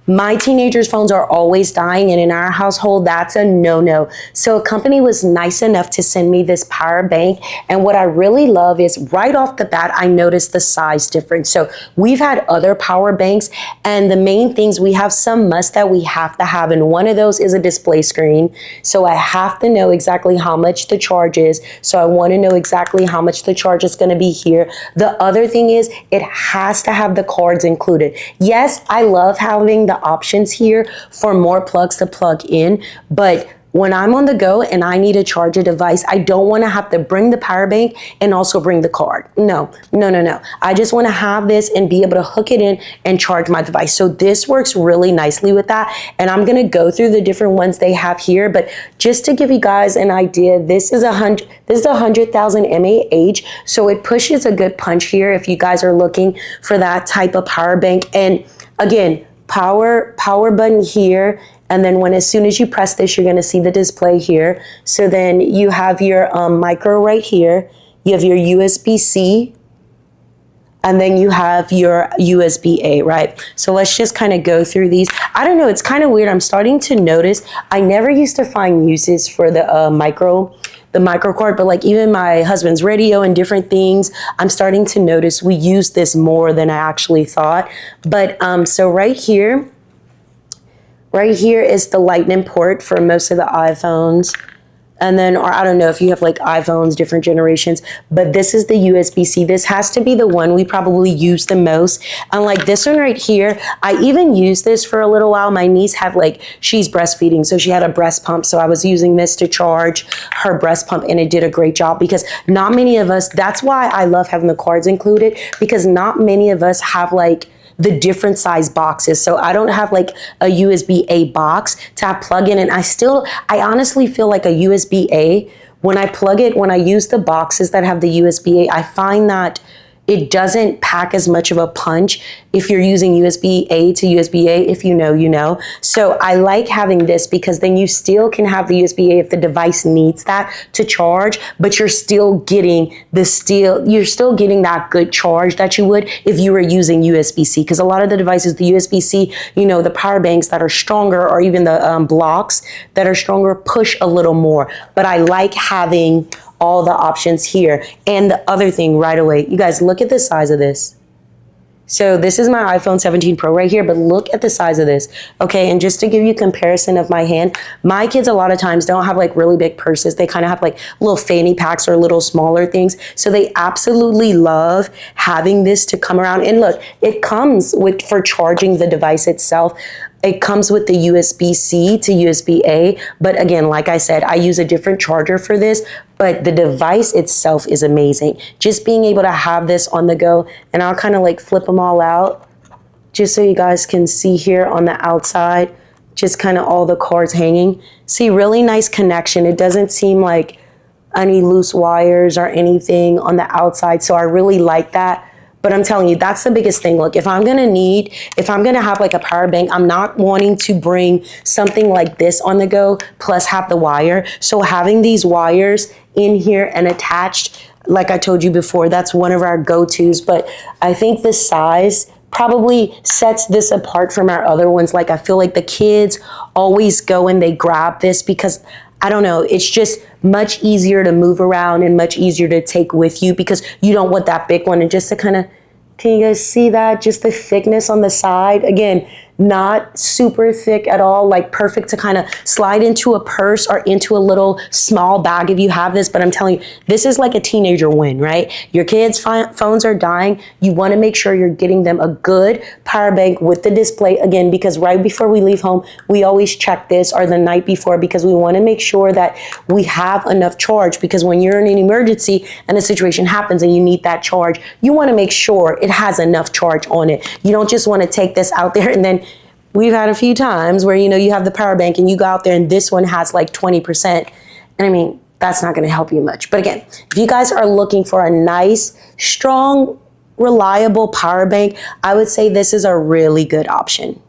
My teenagers' phones are always dying, and in our household, that's a no-no. So a company was nice enough to send me this power bank, and what I really love is right off the bat, I noticed the size difference. So we've had other power banks, and the main things, we have some must that we have to have, and one of those is a display screen. So I have to know exactly how much the charge is. So I want to know exactly how much the charge is going to be here. The other thing is it has to have the cards included. Yes, I love having the options here for more plugs to plug in, but when I'm on the go and I need to charge a device, I don't want to have to bring the power bank and also bring the card. No. I just want to have this and be able to hook it in and charge my device. So this works really nicely with that. And I'm going to go through the different ones they have here. But just to give you guys an idea, this is 100,000 mAh. So it pushes a good punch here if you guys are looking for that type of power bank. And again, power button here, and then as soon as you press this, you're going to see the display here. So then you have your micro right here, you have your USB-C, and then you have your USB-A, right? So let's just kind of go through these. I don't know, it's kind of weird. I'm starting to notice, I never used to find uses for the micro card, but like even my husband's radio and different things, I'm starting to notice we use this more than I actually thought. But so right here is the lightning port for most of the iPhones. And then, or I don't know if you have like iPhones, different generations, but this is the USB-C. This has to be the one we probably use the most. And like this one right here, I even used this for a little while. My niece had she's breastfeeding, so she had a breast pump. So I was using this to charge her breast pump, and it did a great job because not many of us, that's why I love having the cards included, because not many of us have the different size boxes. So I don't have like a USB-A box to have plug in. And I honestly feel like a USB-A, when I plug it, when I use the boxes that have the USB-A, I find that it doesn't pack as much of a punch if you're using USB-A to USB-A. If you know, you know. So I like having this because then you still can have the USB-A if the device needs that to charge, but you're still getting that good charge that you would if you were using USB-C. Because a lot of the devices, the USB-C, the power banks that are stronger, or even the blocks that are stronger, push a little more. But I like having all the options here. And the other thing right away, you guys, look at the size of this. So this is my iPhone 17 Pro right here, but look at the size of this. Okay, and just to give you comparison of my hand, my kids a lot of times don't have really big purses. They kind of have little fanny packs or little smaller things. So they absolutely love having this to come around. And look, it comes for charging the device itself. It comes with the USB-C to USB-A, but again, like I said, I use a different charger for this, but the device itself is amazing. Just being able to have this on the go, and I'll kind of flip them all out, just so you guys can see here on the outside, just kind of all the cords hanging. See, really nice connection. It doesn't seem like any loose wires or anything on the outside, so I really like that. But I'm telling you, that's the biggest thing. Look, if I'm going to have a power bank, I'm not wanting to bring something like this on the go, plus have the wire. So having these wires in here and attached, like I told you before, that's one of our go-tos. But I think the size probably sets this apart from our other ones. I feel like the kids always go and they grab this because, I don't know, it's just much easier to move around and much easier to take with you because you don't want that big one. And just to kind of, can you guys see that? Just the thickness on the side. Again, not super thick at all, perfect to kind of slide into a purse or into a little small bag if you have this. But I'm telling you, this is like a teenager win, right? Your kids' phones are dying. You want to make sure you're getting them a good power bank with the display, again, because right before we leave home, we always check this, or the night before, because we want to make sure that we have enough charge, because when you're in an emergency and a situation happens and you need that charge, you want to make sure it has enough charge on it. You don't just want to take this out there and then we've had a few times where, you have the power bank and you go out there and this one has 20%. And I mean, that's not going to help you much. But again, if you guys are looking for a nice, strong, reliable power bank, I would say this is a really good option.